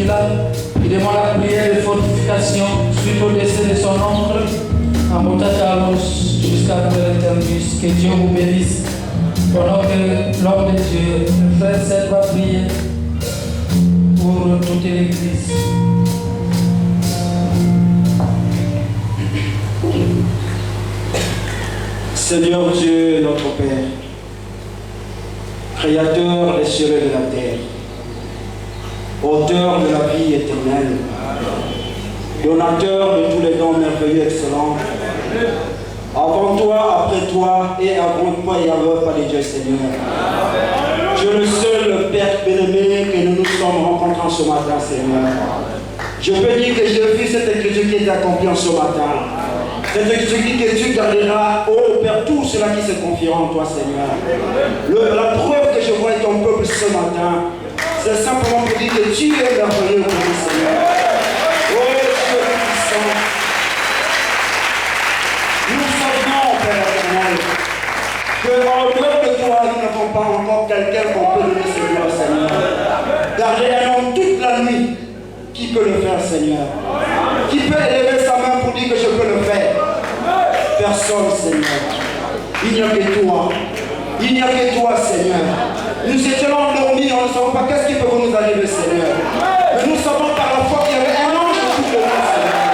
Kila, qui demande la prière de fortification suite au décès de son oncle, en Carlos, jusqu'à nouvel terminus. Que Dieu vous bénisse. Pendant que l'homme de Dieu, le frère Seth va prier pour toute l'église. Seigneur Dieu, notre Père, Créateur des cieux et de la terre, auteur de la vie éternelle, donateur de tous les dons merveilleux et excellents, avant toi, après toi et avant toi et avant pas de Dieu, Seigneur. Tu es le seul Père bien-aimé que nous nous sommes rencontrés ce matin, Seigneur. Je peux dire que j'ai vu cette écriture qui est accomplie en ce matin. Cette écriture que tu garderas, oh Père, tout cela qui se confiera en toi, Seigneur. La preuve que je vois ton peuple ce matin, c'est simplement pour dire que tu es merveilleux pour nous, Seigneur. Oh Dieu puissant. Nous savons, Père éternel, qu'en dehors de toi, nous n'avons pas encore quelqu'un qu'on peut donner, Seigneur. Gardez un homme toute la nuit. Qui peut le faire, Seigneur? Qui peut élever sa main pour dire que je peux le faire? Personne, Seigneur. Il n'y a que toi. Il n'y a que toi, Seigneur. Nous étions endormis, on ne savait pas qu'est-ce qui peut nous arriver, Seigneur. Mais nous savons par la foi qu'il y avait un ange autour de nous, Seigneur.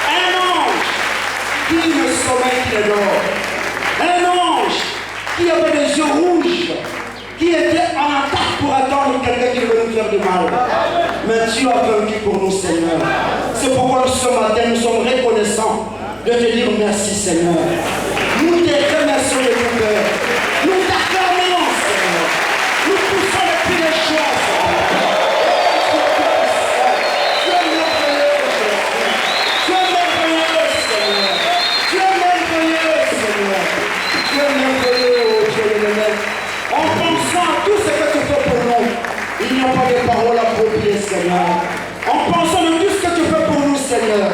Un ange qui ne sommeille, qui est dehors. Un ange qui avait des yeux rouges, qui était en attaque pour attendre quelqu'un qui veut nous faire du mal. Mais tu as vaincu pour nous, Seigneur. C'est pourquoi ce matin, nous sommes reconnaissants de te dire merci, Seigneur. Nous te remercions de tout cœur. Nous t'acclamons, Seigneur. Nous poussons le pied des choses. Tu es merveilleux, Jésus. Tu es merveilleux, Seigneur. Tu es merveilleux, Seigneur. Tu es merveilleux, oh Dieu de l'éternel. En pensant à tout ce que tu fais pour nous, il n'y a pas de paroles appropriées, Seigneur. En pensant à tout ce que tu fais pour nous, Seigneur,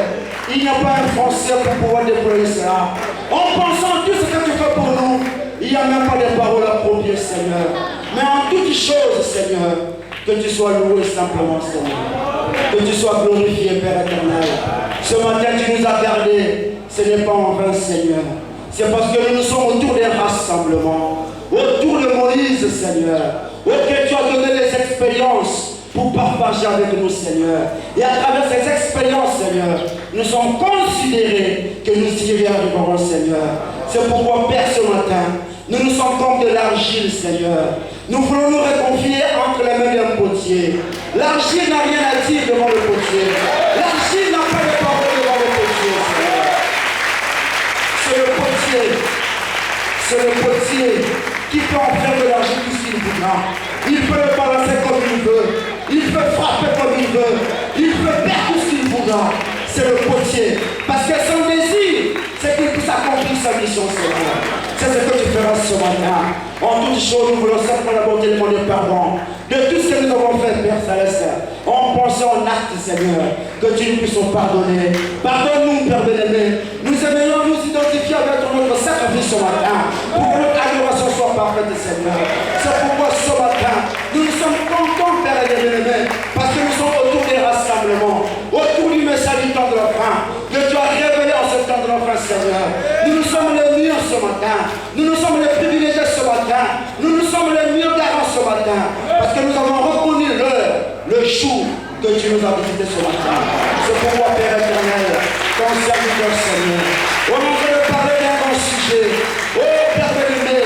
il n'y a pas un français pour pouvoir déployer cela. En pensant à tout ce que tu fais pour nous, il n'y a même pas de paroles appropriées, Seigneur. Mais en toutes choses, Seigneur, que tu sois loué simplement, Seigneur. Que tu sois glorifié, Père éternel. Ce matin, tu nous as gardés. Ce n'est pas en vain, Seigneur. C'est parce que nous sommes autour des rassemblements. Autour de Moïse, Seigneur, auquel tu as donné des expériences pour partager avec nous, Seigneur. Et à travers ces expériences, Seigneur, nous sommes considérés que nous y arriverons, Seigneur. C'est pourquoi, Père, ce matin, nous nous sommes comme de l'argile, Seigneur. Nous voulons nous réconfier entre les mains d'un potier. L'argile n'a rien à dire devant le potier. L'argile n'a pas de parole devant le potier, Seigneur. C'est le potier. C'est le potier qui peut en faire de l'argile tout ce qu'il voudra. Il peut le balancer comme il veut. Il peut frapper comme il veut. Il peut perdre tout ce qu'il voudra. C'est le potier. Parce que son désir, c'est qu'il puisse accomplir sa mission, Seigneur. C'est ce que tu feras ce matin. En toutes choses, nous voulons simplement d'abord te demander pardon de tout ce que nous avons fait, Père Céleste. En pensant en acte, Seigneur, que tu nous puisses pardonner. Pardonne-nous, Père bien-aimé. Nous aimerions nous identifier avec notre sacrifice ce matin pour que notre adoration soit parfaite, Seigneur. C'est pourquoi ce matin, nous nous sommes contents, Père bien-aimé, parce que nous sommes autour des rassemblements, autour du message du temps de la fin, que tu as révélé en ce temps de la fin, Seigneur. Nous nous sommes les murs ce matin. Nous nous sommes les privilégiés ce matin. Nous nous sommes les murs d'avant ce matin. Parce que nous avons reconnu l'heure, le jour que tu nous as visité ce matin. C'est pourquoi, Père éternel, ton serviteur, Seigneur, au nom de parler d'un grand sujet, oh Père bien-aimé,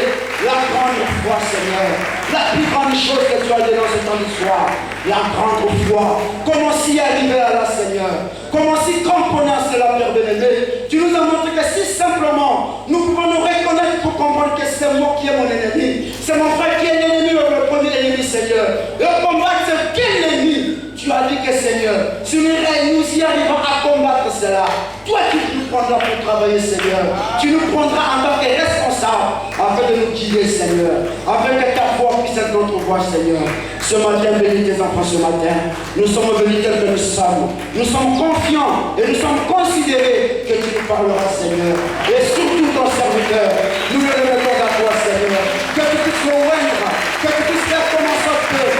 la grande foi, Seigneur, la plus grande chose que tu as dit dans ce temps d'histoire, la grande foi. Comment s'y arriver à la, Seigneur? Comment s'y cramponner à cela, Père bien-aimé? Tu nous as montré que si simplement nous pouvons nous reconnaître pour comprendre que c'est moi qui est mon ennemi, c'est mon frère qui est l'ennemi, le premier ennemi, Seigneur. Le combat, c'est quel ennemi? Tu as dit que, Seigneur, si nous y arrivons à combattre cela, toi tu nous prendras pour travailler, Seigneur. Tu nous prendras en tant que responsable afin de nous guider, Seigneur. Afin que ta voix puisse être notre voix, Seigneur. Ce matin, bénis tes enfants ce matin. Nous sommes venus tels que nous sommes. Nous sommes confiants et nous sommes considérés que tu nous parleras, Seigneur. Et surtout ton serviteur, nous le remettons à toi, Seigneur. Que tu puisses le oindre, que tu puisses faire comme ça peut.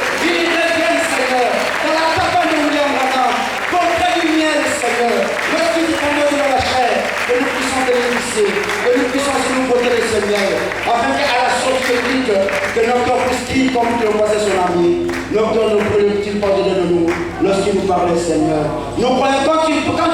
Docteur, nous prions que tu pardonnes-nous lorsqu'il nous parlait, Seigneur. Nous croyons quand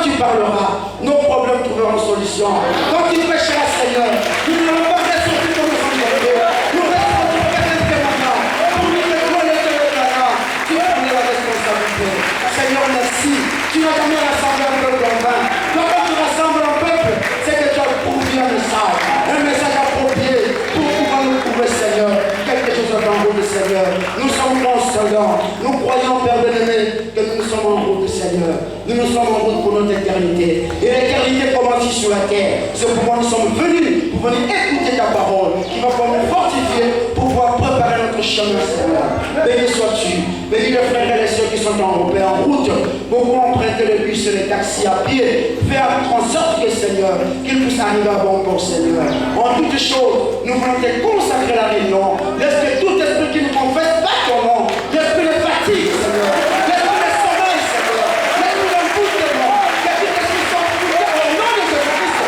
tu parleras, nos problèmes trouveront solution. Quand tu prêcheras, Seigneur, nous n'allons pas rester comme nous sommes tombés. Nous resterons pour quelqu'un maintenant. Pour nous décoller de l'état. Tu prends la responsabilité. Seigneur, merci. Tu n'as jamais rassemblé un peuple en vain. Quand tu rassembles un peuple, c'est que tu as produit un message approprié pour pouvoir nous trouver, Seigneur. Quelque chose est en route, Seigneur. Nous sommes consolants. Nous croyons, Père bien-aimé, que nous sommes en route, Seigneur. Nous sommes en route pour notre éternité. Et l'éternité commence ici sur la terre. C'est pourquoi nous sommes venus pour venir écouter ta parole qui va pouvoir nous fortifier pour pouvoir préparer notre chemin, Seigneur. Béni sois-tu. Bénis les frères et les sœurs qui sont en route. Beaucoup ont prêté le bus et les taxis à pied. Fais en sorte que, Seigneur, qu'ils puissent arriver à bon port, Seigneur. En toutes choses, nous voulons te consacrer la réunion. Laisse que tout esprit qui nous confesse pas ton nom. L'esprit de fatigue, Seigneur. L'esprit de sommeil, Seigneur. L'esprit d'emboutement. L'esprit de souffrance. Au nom de Jésus-Christ,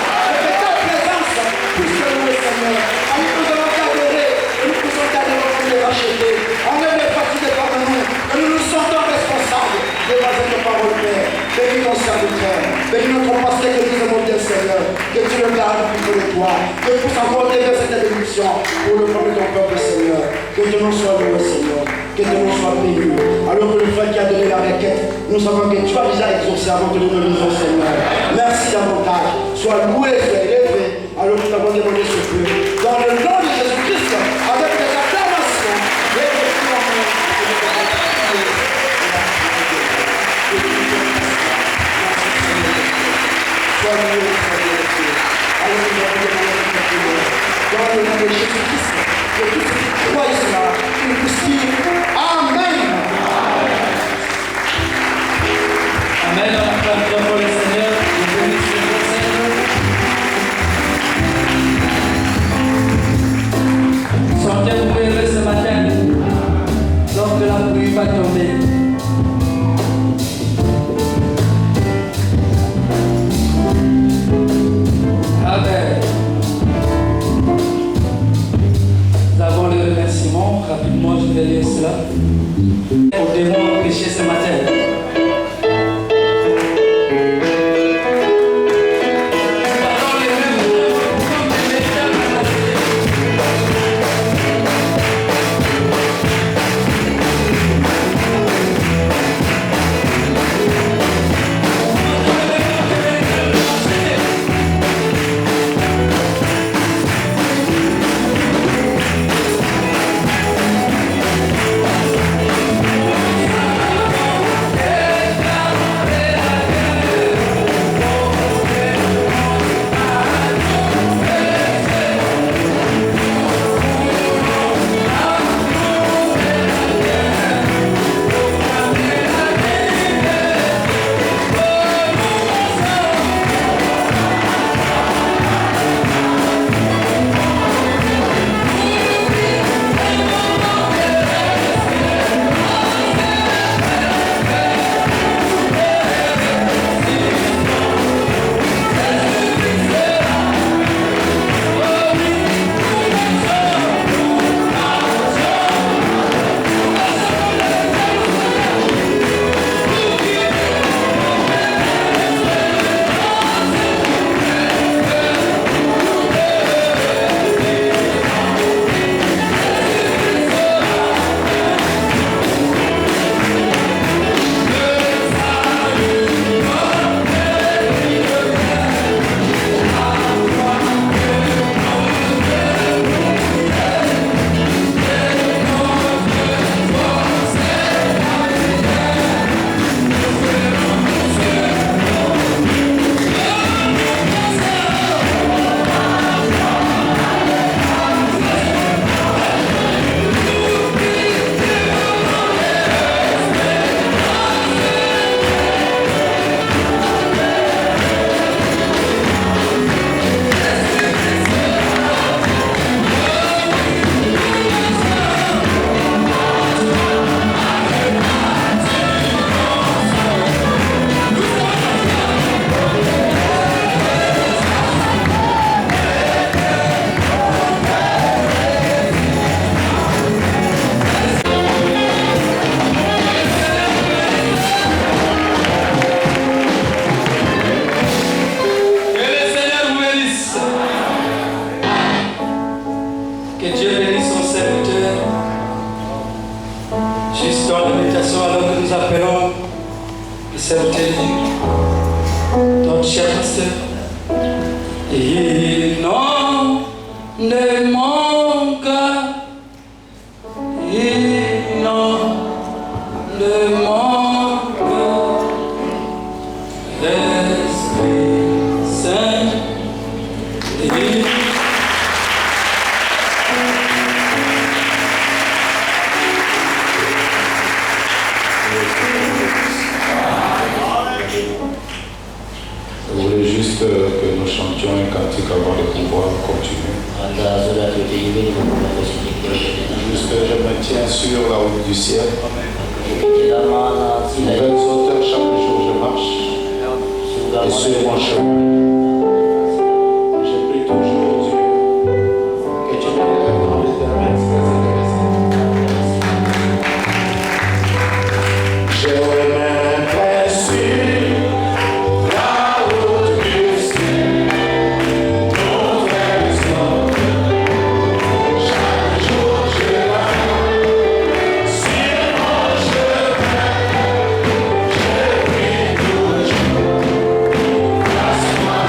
que ta présence puisse louer, Seigneur. Nous allons t'adorer. Nous pouvons t'adorer comme les racheter. Enlève les fatigues comme nous. Que nous nous sentons responsables devant cette parole, Père. Bénis ton serviteur. Bénis notre pasteur que nous aimons bien, Seigneur. Que tu le gardes plus près de toi. Que tu puisses encore élever cette bénédiction pour le nom de ton peuple, Seigneur. Que ton nom soit loué, Seigneur. Que ton nom soit béni. Alors que le frère qui a donné la requête, nous savons que tu as déjà exaucé avant que nous ne nous Seigneur. Merci davantage. Sois loué, sois élevé. Alors que nous avons demandé ce peu. Dans le nom de Jésus-Christ, avec des acclamations, et des sois loué, sois élevé. Alors que nous avons demandé ce peu. Dans le nom de Jésus-Christ, que tous ceux qui croient cela, qu'ils puissent dire Amen. Amen. On acclame pour le Seigneur. Nous bénissons le Seigneur. Sentez-vous heureux ce matin, lorsque la pluie va tomber. Amen. Nous avons le remerciement. Rapidement, je vais lire cela. Au démon péché ce matin. Amen. juste dans la méditation, alors que nous appelons le Saint-Télie, notre cher pasteur. Il n'en ne manque, il n'en ne manque, l'Esprit Saint, il Je voulais juste que nous chantions un cantique avant de pouvoir continuer. Juste que je me tiens sur la route du ciel. Nouvelles hauteurs, chaque jour je marche. Et sur mon chemin, je prie toujours Dieu que tu m'élèves dans l'éternel. Je remets sur la route du ciel. Nouvelles hauteurs, chaque jour je marche. Sur mon chemin, je prie toujours. Grâce-moi,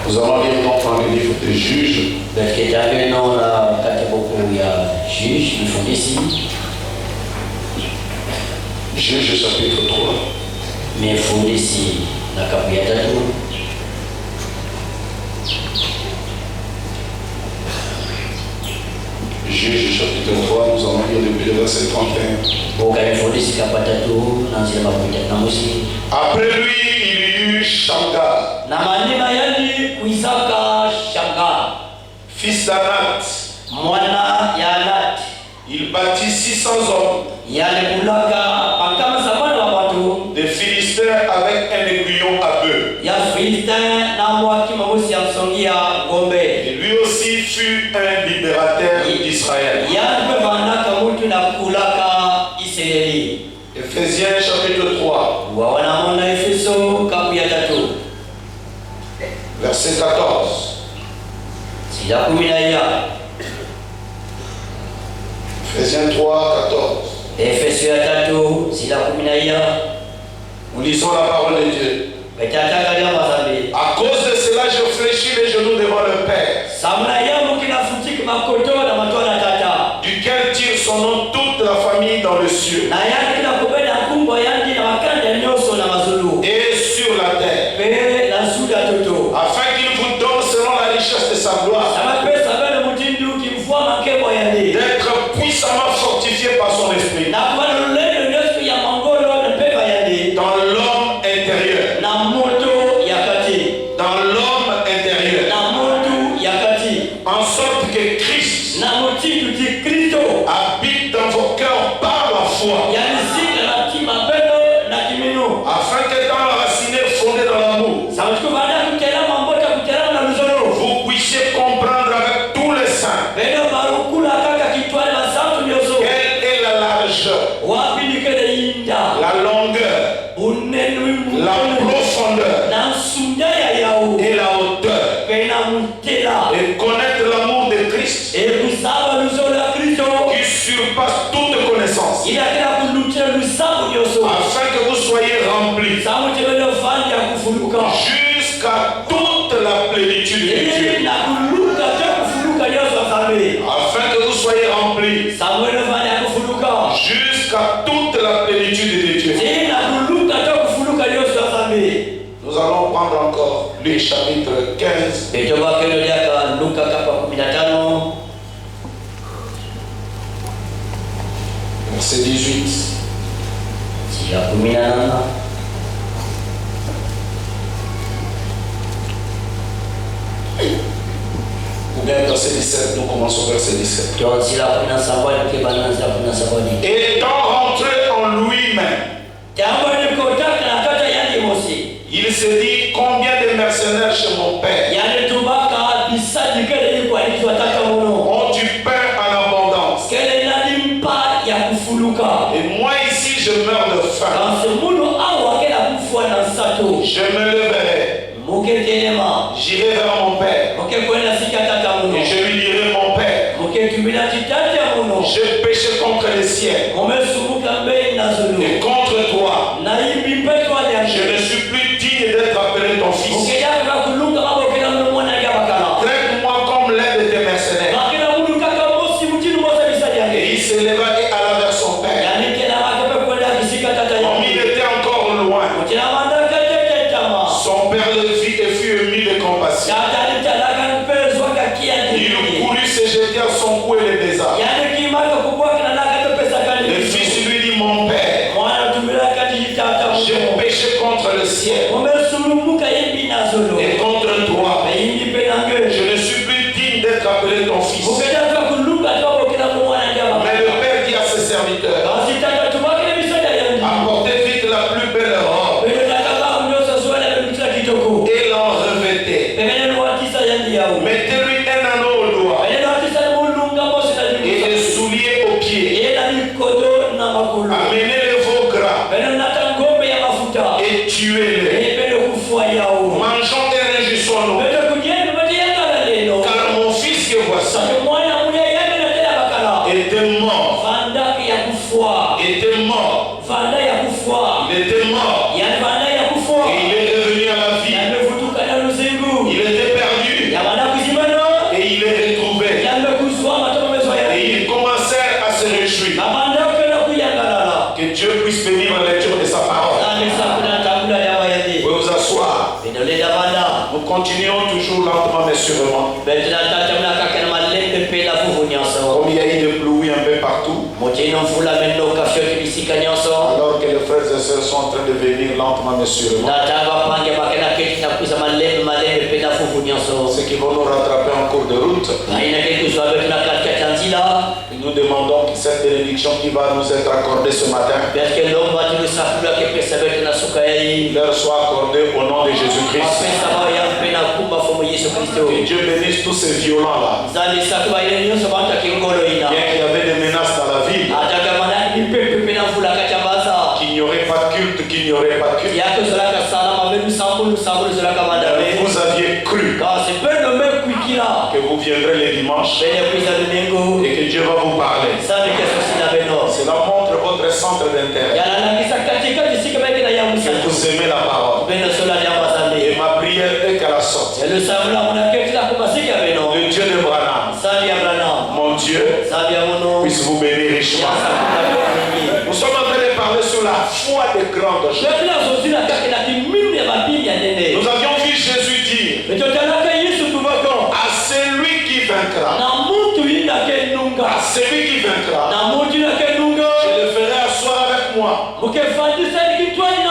Nous allons lire donc dans le livre des Juges. Juges chapitre 3. Juges chapitre 3, nous allons lire depuis le verset 31. Après lui, il y eut Shamgar, fils d'Anat. Il bâtit 600 hommes, des Philistins avec un aiguillon à bœuf. Et lui aussi fut un libérateur d'Israël. Éphésiens chapitre 3, verset 14. Éphésiens 3, 14. Nous lisons la parole de Dieu. À cause de cela, je fléchis les genoux devant le Père, duquel tire son nom toute la famille dans le ciel et sur la terre, afin qu'il vous donne selon la richesse de sa gloire d'être puissamment fortifié par son esprit dans l'homme intérieur. Dans l'homme intérieur. En sorte que Christ habite dans vos cœurs par la foi, afin qu'étant enraciné, fondé dans l'amour, vous puissiez comprendre avec tous les saints quelle est la largeur, la longueur, la profondeur et la hauteur, et connaître l'amour de Christ qui surpasse toute connaissance, afin que vous soyez remplis jusqu'à toute la plénitude de Dieu. Afin que vous soyez remplis jusqu'à toute la plénitude de Dieu. Nous allons prendre encore Luc chapitre 15. Verset 18. Ou bien verset 17, nous commençons verset 17. Étant rentré en lui-même, il se dit, combien de mercenaires chez mon père ont du pain en abondance, et moi ici je meurs de faim. Je me leverai, j'irai vers mon père, et je lui dirai, mon père, j'ai péché contre le ciel et contre toi. Je ne suis plus digne d'être appelé ton fils. Traite-moi comme l'un de tes mercenaires. Et il s'éleva et alla vers son père. Comme il était encore loin, son père le vit et fut ému de compassion. Il courut se jeter à son cou et le baisa. Le fils lui dit, mon père, j'ai péché contre le ciel et contre toi. Je ne suis plus digne d'être appelé ton fils. Mais le père dit à ses serviteurs, apportez vite la plus belle robe et l'en revêtez. Mettez-lui un anneau au doigt et des souliers aux pieds. Amenez les veaux gras et tuez-les. Mangeons et réjouissons-nous, car mon fils que voici était mort Il était mort. yani baada ya kufa Et il est revenu à la vie. yamevutuka na luzingu Il était perdu. yabana kuzimano Et il est retrouvé. yamekuzwa matomo mezoya Et il commençait à se réjouir. abanda kwenda kuyangalala Que Dieu puisse bénir la lecture de sa parole. amesa kuna tabula ya wayadi Vous pouvez vous asseoir. binoleda banda Nous continuons toujours lentement mais sûrement. betuna tatamna kakena malembe pela vuvu nyonso Comme il y a eu des pluies un peu partout. motino mvula mendo kafyo kibisika nyonso Alors que les frères et sœurs sont en train de venir lentement mais sûrement. natanga pange bakena keti na kuza malembe pela vuvu nyonso Ceux qui vont nous rattraper en cours de route. aina kekuzwa betuna katikati nzila Nous demandons que cette bénédiction qui va nous être accordée ce matin parce que l'homme va te savoir que pesa betuna sukai leur soit accordée au nom de Jésus-Christ. apesa ba ya pena kumba fomo Yesu Kristo Que Dieu bénisse tous ces violents-là. zali sakwa ile nyonso banta kingolo ina Bien qu'il y avait des menaces dans la ville, ataka mana ni pepe pena mvula kachabaza qu'il n'y aurait pas de culte, qu'il n'y aurait pas de culte. yako zolaka sana mabenu sambulu zolaka mandame Vous aviez cru kasi pendo mekwikila que vous viendrez les dimanches bene kuiza domingo et que Dieu va vous parler. sabe keso sina beno Cela montre votre centre d'intérêt. yana langisa katika disika beke na ya Que musa vous aimez la parole. beno sola ya mazambe Et ma prière est qu'à la sortie, le samula muna keti la kubasika beno le Dieu de Branham, sabe ya brana mon Dieu, sabe ya mono puisse vous bénir richement. Nous sommes en train de parler sur la foi des grandes choses. shekila zozila kakena kiminu ya mabili ya nene Nous avions vu Jésus dire etotalaka Yesu tubako à celui qui vaincra, na mutu yinake nunga à celui qui vaincra, na mutu yinake nunga je le ferai asseoir avec moi mukefandisa nikitwani